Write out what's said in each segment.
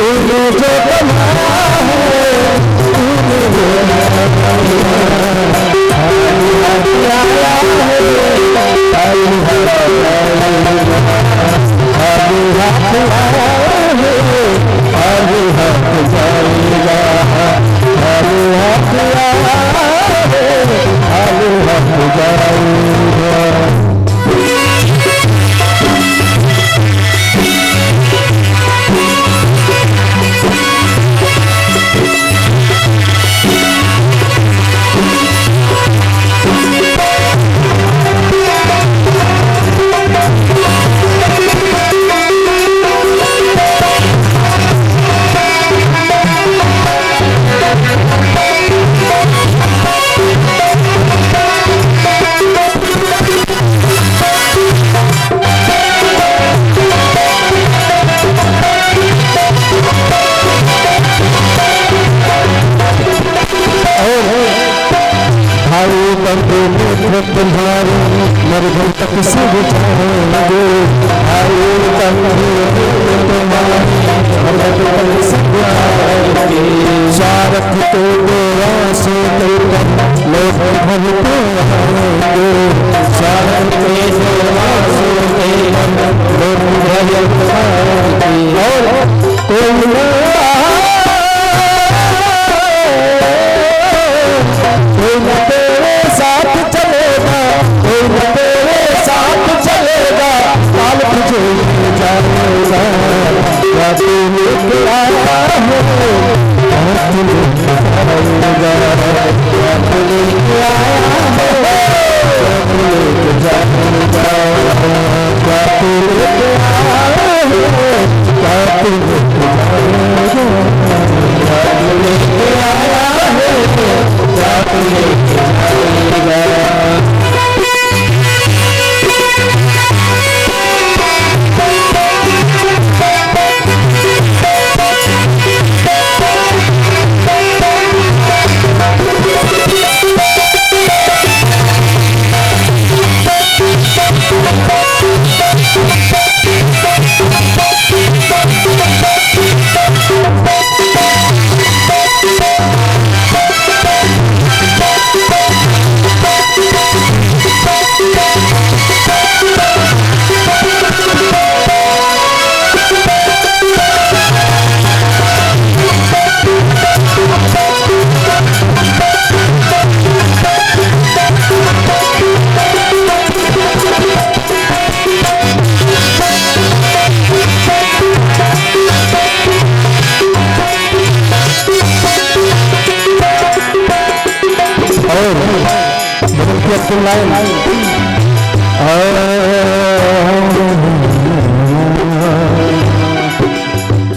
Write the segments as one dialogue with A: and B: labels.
A: तूने जो बनाया है तूने जो तुम्हारे मरघर तक से बचाएंगे आए तुम्हारे मरघर तक से बचाएंगे शारत तो मेरा से लोग भरते आएंगे शारत तो मेरा से लोग भरते आएंगे और कोई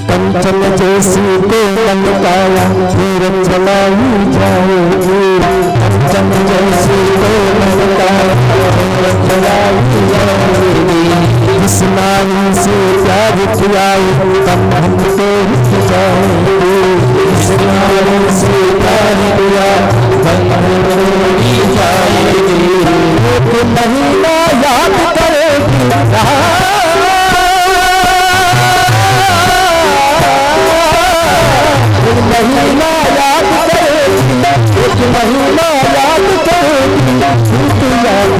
A: कंचन जैसी को ललकाया फिर चलाई जाएगी कंचन जैसी को ललकाया फिर चलाई जाएगी इस नारी से प्यार किया तब हम तो रुक जाएंगे इस नारी से प्यार किया तब हम तो जाएगी महीना याद करेगी महीना याद करेगी एक महीना याद करेगी तू याद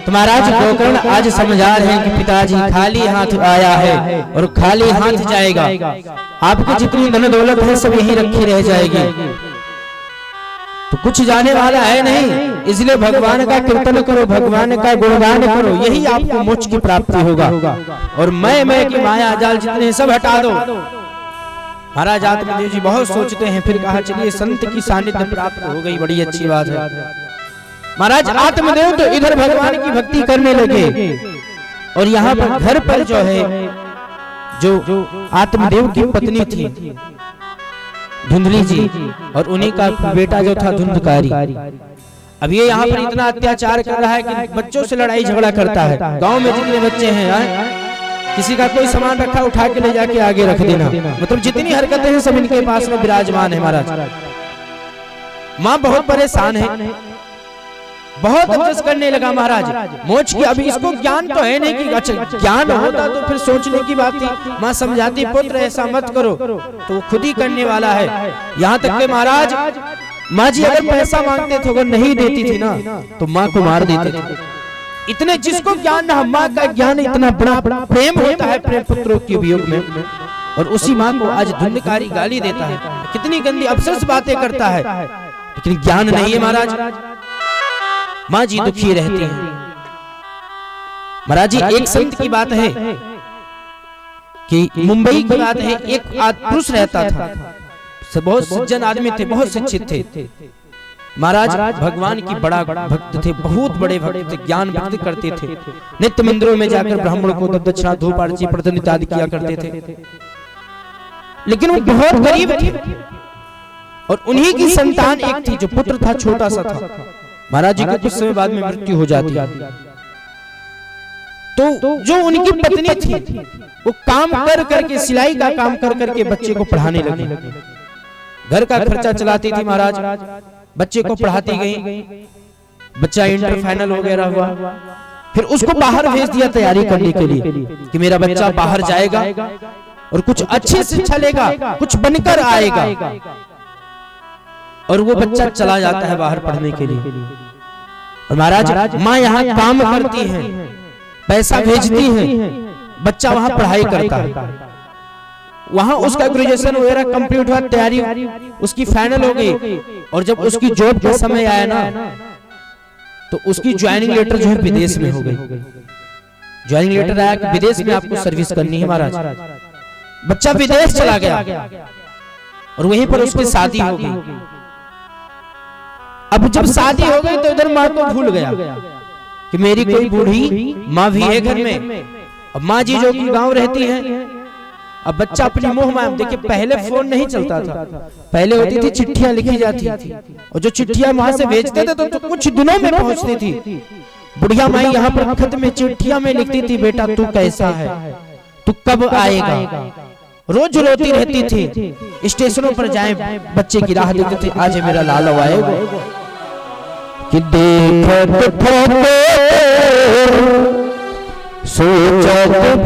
B: तो महाराज गोकर्ण आज समझा रहे हैं कि पिताजी खाली हाथ आया है और खाली हाथ जाएगा। आपकी जितनी धन दौलत है सब यहीं रखी रह जाएगी, तो कुछ जाने वाला है नहीं। इसलिए भगवान का कीर्तन करो, भगवान का गुणगान करो, यही आपको मोक्ष की प्राप्ति होगा। और मैं की माया जाल जितने सब हटा दो। महाराज आत्मदेव जी बहुत सोचते हैं, फिर कहा चलिए संत की सानिध्य प्राप्त हो गई, बड़ी अच्छी बात है। महाराज आत्मदेव तो इधर भगवान की भक्ति करने लगे और यहाँ पर घर पर जो है जो आत्मदेव की पत्नी थी धुंधली जी और उन्हीं का बेटा जो था धुंधकारी, अब ये यहाँ पर इतना अत्याचार कर रहा है कि बच्चों से लड़ाई झगड़ा करता है। गांव में जितने बच्चे हैं, किसी का कोई सामान रखा उठा के ले जाके आगे रख देना, मतलब जितनी हरकतें हैं सब इनके पास में विराजमान है। महाराज माँ बहुत परेशान है, बहुत अफसोस करने लगा महाराज मोक्ष की। अभी इसको ज्ञान तो है नहीं कि अच्छा ज्ञान होता तो फिर सोचने की बात थी। माँ समझाती पुत्र ऐसा मत करो, तो वो खुद ही करने वाला है। यहाँ तक के महाराज माँ जी अगर पैसा मांगते थे, अगर नहीं देती थी ना तो माँ को मार देते थे। इतने जिसको ज्ञान ना, माँ का ज्ञान इतना बड़ा प्रेम होता है प्रेम पुत्रों के वियोग में, और उसी माँ को आज धुंधकारी गाली देता है, कितनी गंदी अफसोस बातें करता है, लेकिन ज्ञान नहीं है। महाराज माँ जी दुखी रहती हैं। महाराज जी एक संत की बात है कि मुंबई की बात है, एक पुरुष रहता था, बहुत सज्जन आदमी थे, बहुत शिक्षित थे। महाराज भगवान की बड़ा भक्त थे, बहुत बड़े भक्त थे, ज्ञान भक्त करते थे। नित्य मंदिरों में जाकर ब्राह्मणों को दक्षिणा धूप आरती प्रदन इत्यादि किया करते थे, लेकिन वो बहुत गरीब थे। और उन्हीं की संतान एक थी, जो पुत्र था छोटा सा था। महाराज जी को कुछ समय बाद में मृत्यु हो जाती। तो जो उनकी पत्नी थी वो काम कर करके, सिलाई का काम कर करके बच्चे को पढ़ाने लगी, घर का खर्चा चलाती थी। महाराज बच्चे को पढ़ाती गई, बच्चा इंटर फाइनल वगैरह हुआ, फिर उसको बाहर भेज दिया तैयारी करने के लिए कि मेरा बच्चा बाहर जाएगा और कुछ अच्छी शिक्षा लेगा, कुछ बनकर आएगा। और वो बच्चा चला जाता है बाहर पढ़ने के लिए। और महाराज माँ यहाँ काम करती है, पैसा भेजती है, बच्चा वहाँ पढ़ाई करता है। वहाँ उसका ग्रेजुएशन वगैरह कंप्लीट हुआ, तैयारी उसकी फाइनल हो गई। और जब उसकी जॉब का समय आया ना, तो उसकी ज्वाइनिंग लेटर जो है विदेश में हो गई। ज्वाइनिंग लेटर आया कि विदेश में आपको सर्विस करनी है। महाराज बच्चा विदेश चला गया और वहीं पर उसकी शादी हो गई। अब जब शादी हो गई तो इधर माँ को भूल गया कि मेरी कोई बूढ़ी माँ भी है घर में। अब माँ जी जो कि गांव रहती है, अब बच्चा अपनी मोह माया। देखिए पहले फोन नहीं चलता था, पहले होती थी चिट्ठियां लिखी जाती थी, और जो चिट्ठियां वहां से भेजते थे तो कुछ दिनों में पहुंचती थी। बुढ़िया माई यहाँ पर खत में चिट्ठियां में लिखती थी, बेटा तू कैसा है, तू कब आएगा। रोज रोती रहती थी, स्टेशनों पर जाए बच्चे की राह देखते थे, आज मेरा लाल आएगा कि देखत सोचत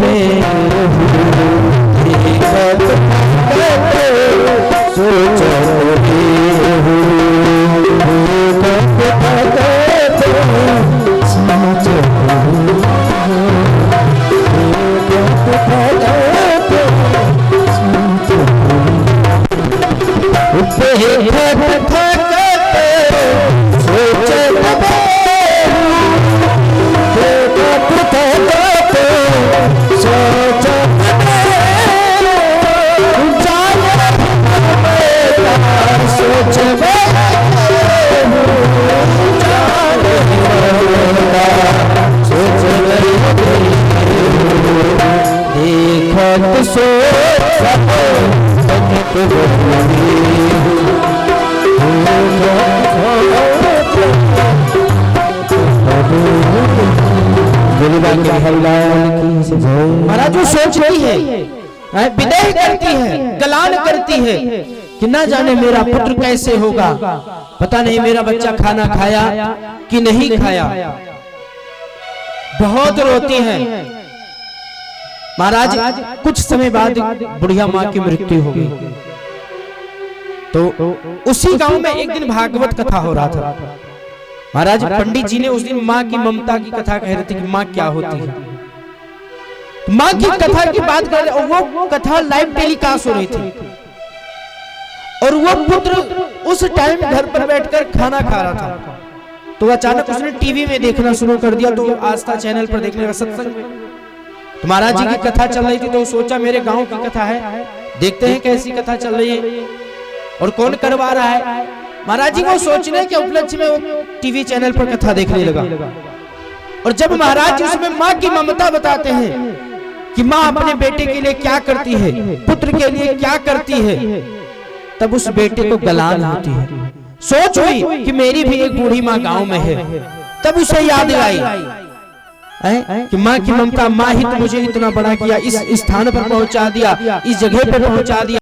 B: देखत सो महाराज वो सोच रही है, विनय करती है, गलान करती है कि ना जाने मेरा पुत्र कैसे होगा, पता नहीं मेरा बच्चा खाना खाया कि नहीं खाया। बहुत रोती है। महाराज कुछ समय बाद बुढ़िया माँ की मृत्यु हो गई। तो उसी गांव में एक दिन भागवत कथा हो रहा था। महाराज पंडित जी ने उस दिन माँ की ममता की कथा कह रहे थे कि माँ क्या होती है। माँ की कथा की बात कर रहे, और वो कथा लाइव टेलीकास्ट हो रही थी, और वो पुत्र उस टाइम घर पर बैठकर खाना खा रहा था। तो अचानक उसने टीवी में देखना शुरू कर दिया, तो आस्था चैनल पर देखने का सत्संग में तो महाराज जी की कथा चल रही थी। तो सोचा मेरे गांव की कथा है, देखते हैं कैसी कथा चल रही है और कौन करवा रहा है। महाराज जी को सोचने के उपलक्ष्य में वो टीवी चैनल पर कथा देखने लगा। और जब महाराज जी उसमें माँ की ममता बताते हैं कि माँ अपने बेटे के लिए क्या करती है, पुत्र के लिए क्या करती है, तब उस बेटे को गलान होती है। सोच हुई कि मेरी भी एक बूढ़ी माँ गांव में है। तब उसे याद आई कि माँ की ममता, माँ ही तो मुझे इतना बड़ा किया, इस स्थान पर पहुंचा दिया, इस जगह पर पहुंचा दिया।